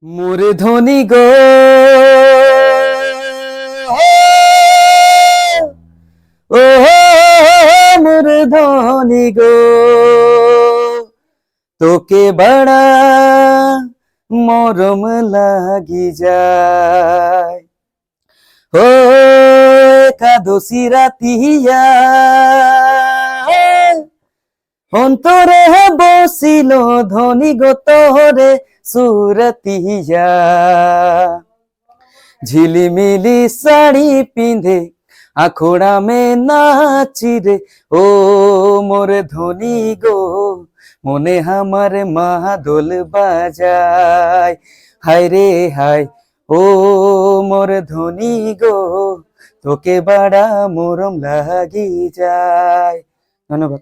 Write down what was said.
মোরে ধনী গো, ও মোরে ধনী গো, তোকে বড়া মরম লাগি যায়। ও একাদশী রাতিয়া অন্তরে বসিল ধনী গো তোরে সুরতিয়া। ঝিলিমিলি শাড়ি পিঁধে আখড়া মে নাচি রে, ও মোর ধনী গো, মনে আমার মাদল বাজায়। হায় রে হায়, ও মোর ধনী গো, তোকে বড়া মরম লাগি যায়। ধন্যবাদ।